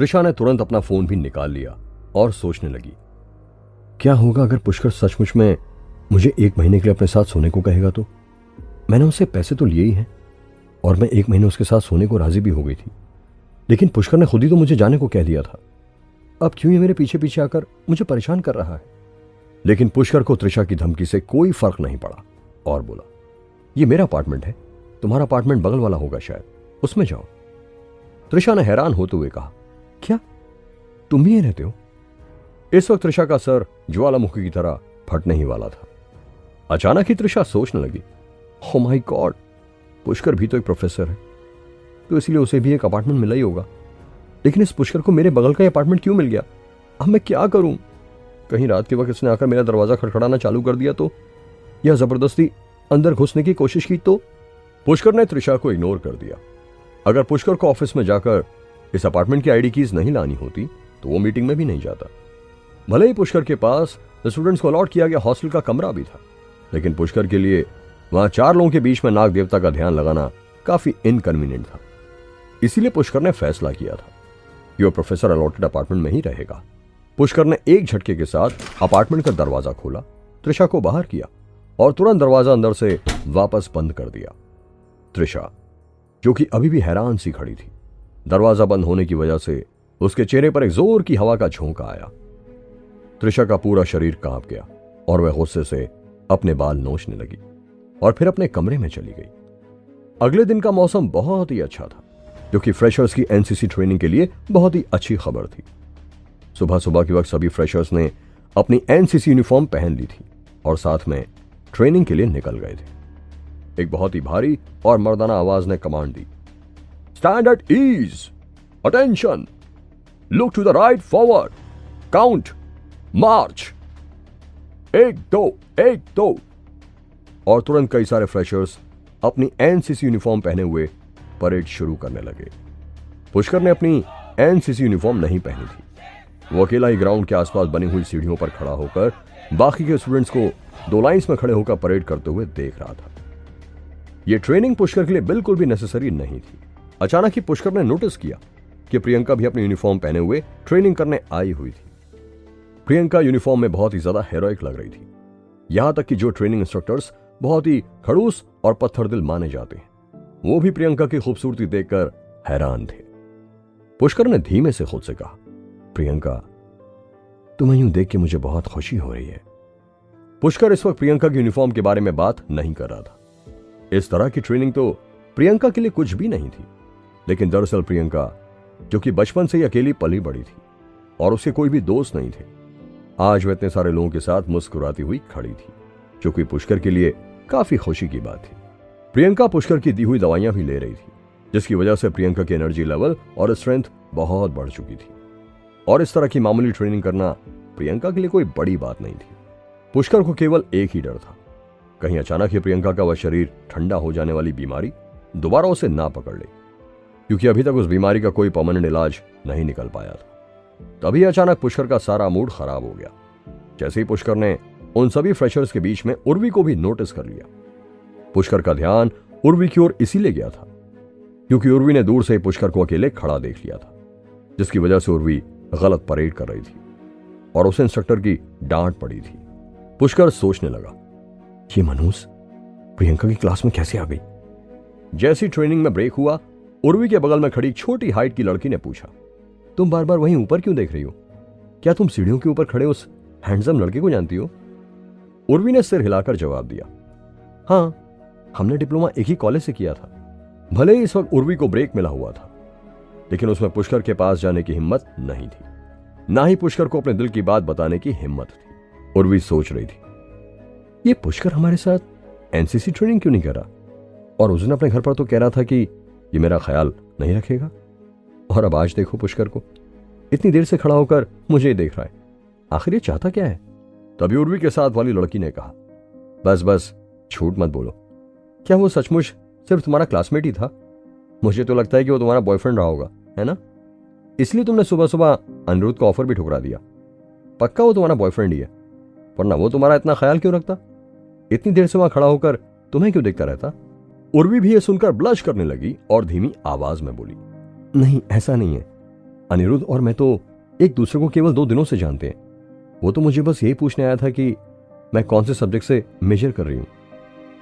त्रिशा ने तुरंत अपना फोन भी निकाल लिया और सोचने लगी, क्या होगा अगर पुष्कर सचमुच में मुझे 1 महीने के लिए अपने साथ सोने को कहेगा तो? मैंने उससे पैसे तो लिए ही हैं और मैं 1 महीने उसके साथ सोने को राजी भी हो गई थी, लेकिन पुष्कर ने खुद ही तो मुझे जाने को कह दिया था। अब क्यों ये मेरे पीछे पीछे आकर मुझे परेशान कर रहा है? लेकिन पुष्कर को त्रिशा की धमकी से कोई फर्क नहीं पड़ा और बोला, ये मेरा अपार्टमेंट है, तुम्हारा अपार्टमेंट बगल वाला होगा शायद, उसमें जाओ। त्रिशा ने हैरान होते हुए कहा, क्या तुम भी यहीं रहते हो? इस वक्त त्रिशा का सर ज्वालामुखी की तरह फटने ही वाला था। अचानक ही त्रिशा सोचने लगी, ओ माय गॉड, पुष्कर भी तो एक प्रोफेसर है, तो इसलिए उसे भी एक अपार्टमेंट मिला ही होगा। लेकिन इस पुष्कर को मेरे बगल का अपार्टमेंट क्यों मिल गया? अब मैं क्या करूं? कहीं रात के वक्त इसने आकर मेरा दरवाजा खड़खड़ाना चालू कर दिया तो, या जबरदस्ती अंदर घुसने की कोशिश की तो? पुष्कर ने त्रिशा को इग्नोर कर दिया। अगर पुष्कर को ऑफिस में जाकर इस अपार्टमेंट की आईडी कीज नहीं लानी होती तो वो मीटिंग में भी नहीं जाता। भले ही पुष्कर के पास स्टूडेंट्स को अलॉट किया गया हॉस्टल का कमरा भी था, लेकिन पुष्कर के लिए वहां 4 लोगों के बीच में नाग देवता का ध्यान लगाना काफी इनकन्वीनियंट था। इसीलिए पुष्कर ने फैसला किया था कि वो प्रोफेसर अलॉटेड अपार्टमेंट में ही रहेगा। पुष्कर ने एक झटके के साथ अपार्टमेंट का दरवाजा खोला, त्रिशा को बाहर किया और तुरंत दरवाजा अंदर से वापस बंद कर दिया। त्रिशा, जो कि अभी भी हैरान सी खड़ी थी, दरवाजा बंद होने की वजह से उसके चेहरे पर एक जोर की हवा का झोंका आया। त्रिशा का पूरा शरीर कांप गया और वह गुस्से से अपने बाल नोचने लगी और फिर अपने कमरे में चली गई। अगले दिन का मौसम बहुत ही अच्छा था, जो कि फ्रेशर्स की एनसीसी ट्रेनिंग के लिए बहुत ही अच्छी खबर थी। सुबह सुबह के वक्त सभी फ्रेशर्स ने अपनी एनसीसी यूनिफॉर्म पहन ली थी और साथ में ट्रेनिंग के लिए निकल गए थे। एक बहुत ही भारी और मर्दाना आवाज ने कमांड दी, stand at ease, attention, look to the right, forward, count, march, 1 2 1 2। और तुरंत कई सारे फ्रेशर्स अपनी एनसीसी यूनिफॉर्म पहने हुए परेड शुरू करने लगे। पुष्कर ने अपनी एनसीसी यूनिफॉर्म नहीं पहनी थी। वो अकेला ही ग्राउंड के आसपास बनी हुई सीढ़ियों पर खड़ा होकर बाकी के स्टूडेंट्स को 2 लाइंस में खड़े होकर परेड करते हुए देख रहा था। यह ट्रेनिंग पुष्कर के लिए बिल्कुल भी नेसेसरी नहीं थी। अचानक ही पुष्कर ने नोटिस किया कि प्रियंका भी अपनी यूनिफॉर्म पहने हुए ट्रेनिंग करने आई हुई थी। प्रियंका यूनिफॉर्म में बहुत ही ज्यादा हेरोइक लग रही थी, यहां तक कि जो ट्रेनिंग इंस्ट्रक्टर्स बहुत ही खड़ूस और पत्थर दिल माने जाते हैं, वो भी प्रियंका की खूबसूरती देखकर हैरान थे। पुष्कर ने धीमे से खुद से कहा, प्रियंका, तुम्हें यूं देख के मुझे बहुत खुशी हो रही है। पुष्कर इस वक्त प्रियंका की यूनिफॉर्म के बारे में बात नहीं कर रहा था। इस तरह की ट्रेनिंग तो प्रियंका के लिए कुछ भी नहीं थी, लेकिन दरअसल प्रियंका, जो कि बचपन से ही अकेली पली बड़ी थी और उसके कोई भी दोस्त नहीं थे, आज वह इतने सारे लोगों के साथ मुस्कुराती हुई खड़ी थी, जो कि पुष्कर के लिए काफी खुशी की बात थी। प्रियंका पुष्कर की दी हुई दवाइयां भी ले रही थी, जिसकी वजह से प्रियंका की एनर्जी लेवल और स्ट्रेंथ बहुत बढ़ चुकी थी। और इस तरह की मामूली ट्रेनिंग करना प्रियंका के लिए कोई बड़ी बात नहीं थी। पुष्कर को केवल एक ही डर था, कहीं अचानक ही प्रियंका का वह शरीर ठंडा हो जाने वाली बीमारी दोबारा उसे ना पकड़ ले, क्योंकि अभी तक उस बीमारी का कोई परमानेंट इलाज नहीं निकल पाया था। तभी अचानक पुष्कर का सारा मूड खराब हो गया। जैसे ही पुष्कर ने उन सभी फ्रेशर्स के बीच में उर्वी को भी नोटिस कर लिया। पुष्कर का ध्यान उर्वी की ओर इसीलिए गया था क्योंकि उर्वी ने दूर से पुष्कर को अकेले खड़ा देख लिया था, जिसकी वजह से उर्वी गलत परेड कर रही थी और उसे इंस्ट्रक्टर की डांट पड़ी थी। पुष्कर सोचने लगा, ये मनहूस प्रियंका की क्लास में कैसे आ गई? जैसी ट्रेनिंग में ब्रेक हुआ, उर्वी के बगल में खड़ी एक छोटी हाइट की लड़की ने पूछा, तुम बार बार वहीं ऊपर क्यों देख रही हो? क्या तुम सीढ़ियों के ऊपर खड़े उस हैंडसम लड़के को जानती हो? उर्वी ने सिर हिलाकर जवाब दिया, हाँ, हमने डिप्लोमा एक ही कॉलेज से किया था। भले ही इस वक्त उर्वी को ब्रेक मिला हुआ था, लेकिन उसमें पुष्कर के पास जाने की हिम्मत नहीं थी, ना ही पुष्कर को अपने दिल की बात बताने की हिम्मत थी। उर्वी सोच रही थी, ये पुष्कर हमारे साथ एनसीसी ट्रेनिंग क्यों नहीं कर रहा? और उस दिन अपने घर पर तो कह रहा था कि ये मेरा ख्याल नहीं रखेगा, और अब आज देखो पुष्कर को इतनी देर से खड़ा होकर मुझे देख रहा है। आखिर ये चाहता क्या है? तभी उर्वी के साथ वाली लड़की ने कहा, बस बस झूठ मत बोलो, क्या वो सचमुच सिर्फ तुम्हारा क्लासमेट ही था? मुझे तो लगता है कि वो तुम्हारा बॉयफ्रेंड रहा होगा, है ना? इसलिए तुमने सुबह सुबह अनिरुद्ध का ऑफर भी ठुकरा दिया। पक्का वो तुम्हारा बॉयफ्रेंड ही है, वरना वो तुम्हारा इतना ख्याल क्यों रखता? इतनी देर से वहां खड़ा होकर तुम्हें क्यों देखता रहता? उर्वी भी ये सुनकर ब्लश करने लगी और धीमी आवाज में बोली, नहीं, ऐसा नहीं है। अनिरुद्ध और मैं तो एक दूसरे को केवल 2 दिनों से जानते हैं। वो तो मुझे बस यही पूछने आया था कि मैं कौन से सब्जेक्ट से मेजर कर रही हूं।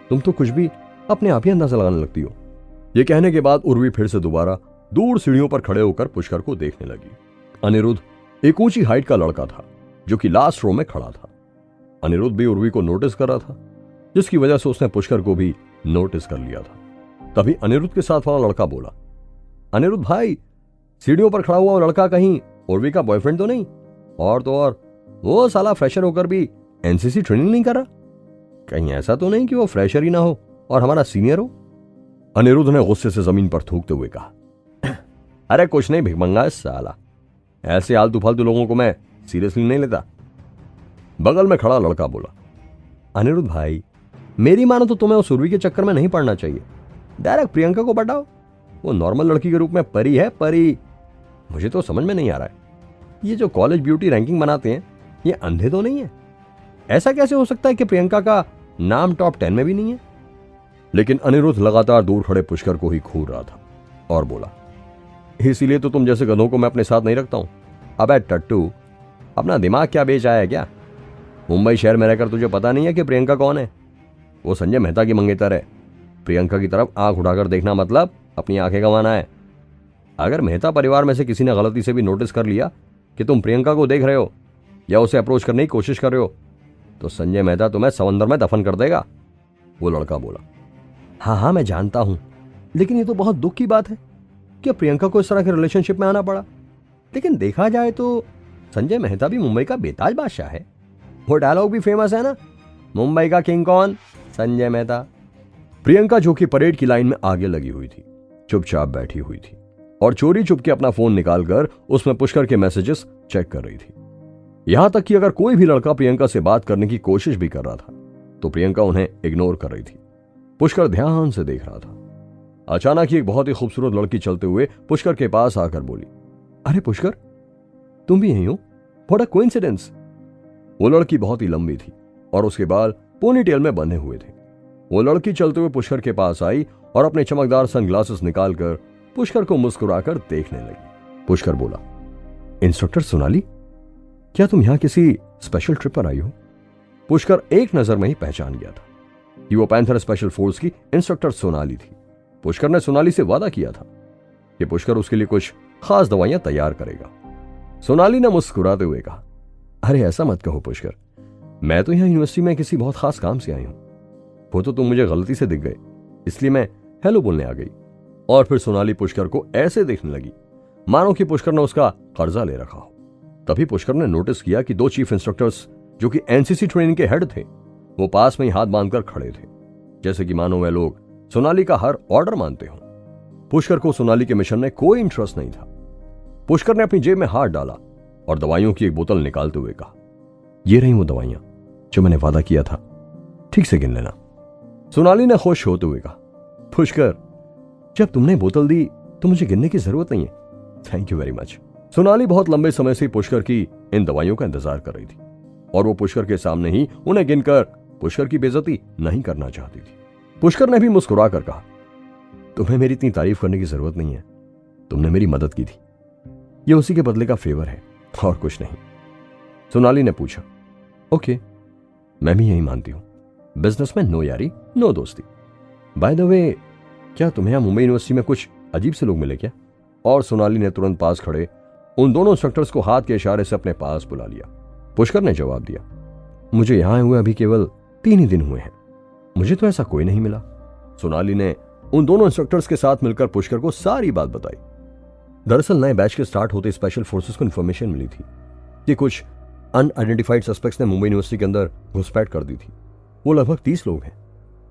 तुम तो कुछ भी अपने आप ही अंदाजा लगाने लगती हो। ये कहने के बाद उर्वी फिर से दोबारा दूर सीढ़ियों पर खड़े होकर पुष्कर को देखने लगी। अनिरुद्ध एक ऊंची हाइट का लड़का था जो कि लास्ट रो में खड़ा था। अनिरुद्ध भी उर्वी को नोटिस कर रहा था, जिसकी वजह से उसने पुष्कर को भी नोटिस कर लिया था। तभी अनिरुद्ध के साथ वाला लड़का बोला, अनिरुद्ध भाई, सीढ़ियों पर खड़ा हुआ वो लड़का कहीं उर्वी का बॉयफ्रेंड तो नहीं? और तो और वो साला फ्रेशर होकर भी एनसीसी ट्रेनिंग नहीं कर रहा? कहीं ऐसा तो नहीं कि वो फ्रेशर ही ना हो और हमारा सीनियर हो? अनिरुद्ध ने गुस्से से जमीन पर थूकते हुए कहा, अरे कुछ नहीं भिखमंगा साला, ऐसे आलतू फालतू लोगों को मैं सीरियसली नहीं लेता। बगल में खड़ा लड़का बोला, अनिरुद्ध भाई, मेरी मानो तो तुम्हें उस उर्वी के चक्कर में नहीं पड़ना चाहिए। डायरेक्ट प्रियंका को पटाओ। वो नॉर्मल लड़की के रूप में परी है, परी। मुझे तो समझ में नहीं आ रहा है, ये जो कॉलेज ब्यूटी रैंकिंग बनाते हैं ये अंधे तो नहीं है? ऐसा कैसे हो सकता है कि प्रियंका का नाम टॉप 10 में भी नहीं है? लेकिन अनिरुद्ध लगातार दूर खड़े पुष्कर को ही घूर रहा था और बोला, इसीलिए तो तुम जैसे गधों को मैं अपने साथ नहीं रखता हूं। अबे टट्टू, अपना दिमाग क्या बेच आया है क्या? मुंबई शहर में रहकर तुझे पता नहीं है कि प्रियंका कौन है? वो संजय मेहता की मंगेतर है। प्रियंका की तरफ आंख उठाकर देखना मतलब अपनी आंखें गंवाना है। अगर मेहता परिवार में से किसी ने गलती से भी नोटिस कर लिया कि तुम प्रियंका को देख रहे हो या उसे अप्रोच करने की कोशिश कर रहे हो तो संजय मेहता तुम्हें समंदर में दफन कर देगा। वो लड़का बोला, हाँ मैं जानता हूं, लेकिन ये तो बहुत दुख की बात है कि प्रियंका को इस तरह के रिलेशनशिप में आना पड़ा। लेकिन देखा जाए तो संजय मेहता भी मुंबई का बेताज बादशाह है। वो डायलॉग भी फेमस है ना, मुंबई का किंग कौन? संजय मेहता। प्रियंका, जो कि परेड की लाइन में आगे लगी हुई थी, चुपचाप बैठी हुई थी और चोरी चुपके अपना फोन निकालकर उसमें पुष्कर के मैसेजेस चेक कर रही थी। यहां तक कि अगर कोई भी लड़का प्रियंका से बात करने की कोशिश भी कर रहा था तो प्रियंका उन्हें इग्नोर कर रही थी। पुष्कर ध्यान से देख रहा था। अचानक ही एक बहुत ही खूबसूरत लड़की चलते हुए पुष्कर के पास आकर बोली, अरे पुष्कर, तुम भी यहीं हो? What a coincidence. वो लड़की बहुत ही लंबी थी और उसके बाल पोनीटेल में बंधे हुए थे। वो लड़की चलते हुए पुष्कर के पास आई और अपने चमकदार सनग्लासेस निकालकर पुष्कर को मुस्कुराकर देखने लगी। पुष्कर बोला, इंस्ट्रक्टर सोनाली, क्या तुम यहां किसी स्पेशल ट्रिप पर आई हो? पुष्कर एक नजर में ही पहचान गया था कि वो पैंथर स्पेशल फोर्स की इंस्ट्रक्टर सोनाली थी। पुष्कर ने सोनाली से वादा किया था कि पुष्कर उसके लिए कुछ खास दवाइयां तैयार करेगा। सोनाली ने मुस्कुराते हुए कहा, अरे ऐसा मत कहो पुष्कर, मैं तो यहां यूनिवर्सिटी में किसी बहुत खास काम से आई हूं। वो तो तुम मुझे गलती से दिख गए, इसलिए मैं हेलो बोलने आ गई। और फिर सोनाली पुष्कर को ऐसे देखने लगी मानो कि पुष्कर ने उसका कर्जा ले रखा हो। तभी पुष्कर ने नोटिस किया कि 2 चीफ इंस्ट्रक्टर्स जो कि एनसीसी ट्रेनिंग के हेड थे, वो पास में ही हाथ बांधकर खड़े थे, जैसे कि मानो वे लोग सोनाली का हर ऑर्डर मानते हों। पुष्कर को सोनाली के मिशन में कोई इंटरेस्ट नहीं था। पुष्कर ने अपनी जेब में हाथ डाला और दवाइयों की एक बोतल निकालते हुए कहा, ये रही वो दवाइयां जो मैंने वादा किया था, ठीक से गिन लेना। सोनाली ने खुश होते हुए कहा, पुष्कर, जब तुमने बोतल दी तो मुझे गिनने की जरूरत नहीं है, thank you very much. Sonali बहुत लंबे समय से पुष्कर की इन दवाइयों का इंतजार कर रही थी और वो पुष्कर के सामने ही उन्हें गिनकर पुष्कर की बेइज्जती नहीं करना चाहती थी। पुष्कर ने भी मुस्कुराकर कहा, तुम्हें मेरी इतनी तारीफ करने की जरूरत नहीं है, तुमने मेरी मदद की थी, ये उसी के बदले का फेवर है और कुछ नहीं। सोनाली ने पूछा, ओके, मैं भी यही मानती हूं, बिजनेस में नो यारी नो दोस्ती। बाय द वे, क्या तुम्हें यहां मुंबई यूनिवर्सिटी में कुछ अजीब से लोग मिले क्या? और सोनाली ने तुरंत पास खड़े उन दोनों इंस्ट्रक्टर्स को हाथ के इशारे से अपने पास बुला लिया। पुष्कर ने जवाब दिया, मुझे यहां आए हुए अभी केवल 3 ही दिन हुए हैं, मुझे तो ऐसा कोई नहीं मिला। सोनाली ने उन दोनों इंस्ट्रक्टर्स के साथ मिलकर पुष्कर को सारी बात बताई। दरअसल नए बैच के स्टार्ट होते स्पेशल फोर्सेस को इन्फॉर्मेशन मिली थी कि कुछ अनआइडेंटिफाइड सस्पेक्ट्स ने मुंबई यूनिवर्सिटी के अंदर घुसपैठ कर दी थी। वो लगभग 30 लोग हैं।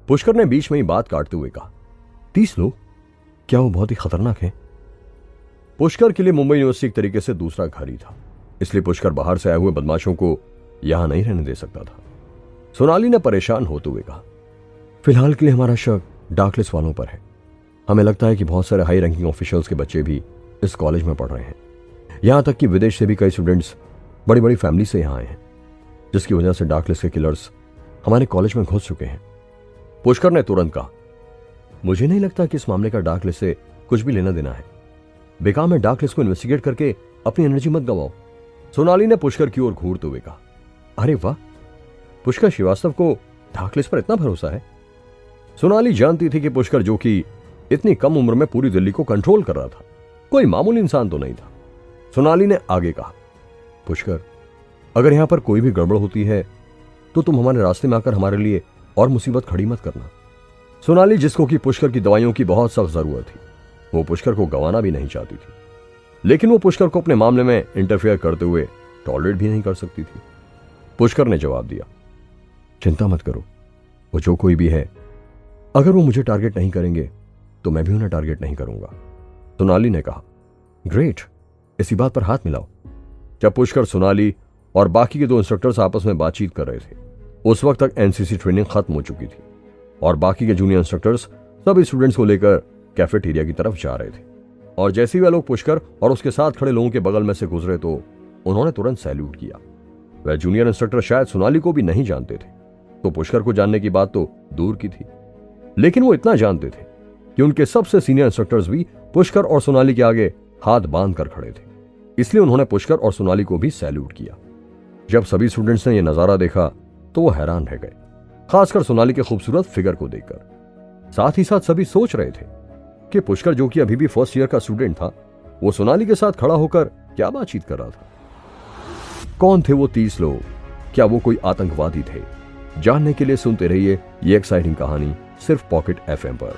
पुष्कर ने बीच में ही बात काटते हुए कहा, 30 लोग? क्या वो बहुत ही खतरनाक है? पुष्कर के लिए मुंबई यूनिवर्सिटी एक तरीके से दूसरा घर ही था, इसलिए पुष्कर बाहर से आए हुए बदमाशों को यहां नहीं रहने दे सकता था। सोनाली ने परेशान होते हुए कहा, फिलहाल के लिए हमारा शक डार्क लिस्ट वालों पर है। हमें लगता है कि बहुत सारे हाई रैंकिंग ऑफिशियल्स के बच्चे भी इस कॉलेज में पढ़ रहे हैं, यहां तक कि विदेश से भी कई स्टूडेंट्स बड़ी बड़ी फैमिली से यहां आए हैं, जिसकी वजह से डार्क लिस्ट के किलर्स हमारे कॉलेज में घुस चुके हैं। पुष्कर ने तुरंत कहा, मुझे नहीं लगता कि इस मामले का डार्क लिस्ट से कुछ भी लेना देना है। बेकार में डार्क लिस्ट को इन्वेस्टिगेट करके अपनी एनर्जी मत गवाओ, सोनाली ने पुष्कर की ओर घूरते हुए कहा। अरे वाह, पुष्कर श्रीवास्तव को ढाकलिस पर इतना भरोसा है। सोनाली जानती थी कि पुष्कर, जो कि इतनी कम उम्र में पूरी दिल्ली को कंट्रोल कर रहा था, कोई मामूली इंसान तो नहीं था। सोनाली ने आगे कहा, पुष्कर, अगर यहां पर कोई भी गड़बड़ होती है तो तुम हमारे रास्ते में आकर हमारे लिए और मुसीबत खड़ी मत करना। सोनाली, जिसको कि पुष्कर की दवाइयों की बहुत सख्त जरूरत थी, वो पुष्कर को गंवाना भी नहीं चाहती थी, लेकिन वो पुष्कर को अपने मामले में इंटरफेयर करते हुए टॉलरेट भी नहीं कर सकती थी। पुष्कर ने जवाब दिया, चिंता मत करो, वो जो कोई भी है, अगर वो मुझे टारगेट नहीं करेंगे तो मैं भी उन्हें टारगेट नहीं करूंगा। सोनाली ने कहा, ग्रेट, इसी बात पर हाथ मिलाओ। जब पुष्कर, सोनाली और बाकी के 2 इंस्ट्रक्टर्स आपस में बातचीत कर रहे थे, उस वक्त तक एनसीसी ट्रेनिंग खत्म हो चुकी थी और बाकी के जूनियर इंस्ट्रक्टर्स सब स्टूडेंट्स को लेकर कैफेटेरिया की तरफ जा रहे थे। और जैसे ही वे लोग पुष्कर और उसके साथ खड़े लोगों के बगल में से गुजरे तो उन्होंने तुरंत सैल्यूट किया। वह जूनियर इंस्ट्रक्टर शायद सोनाली को भी नहीं जानते थे, तो पुष्कर को जानने की बात तो दूर की थी, लेकिन वो इतना जानते थे कि उनके सबसे सीनियर इंस्ट्रक्टर्स भी पुष्कर और सोनाली के आगे हाथ बांध कर खड़े थे। इसलिए उन्होंने पुष्कर और सोनाली को भी सैल्यूट किया। जब सभी स्टूडेंट्स ने यह नजारा देखा तो वो हैरान रह गए, खासकर सोनाली के खूबसूरत फिगर को देखकर। साथ ही साथ सभी सोच रहे थे कि पुष्कर, जो कि अभी भी फर्स्ट ईयर का स्टूडेंट था, वो सोनाली के साथ खड़ा होकर क्या बातचीत कर रहा था। कौन थे वो 30 लोग? क्या वो कोई आतंकवादी थे? जानने के लिए सुनते रहिए ये एक्साइटिंग कहानी सिर्फ पॉकेट एफएम पर।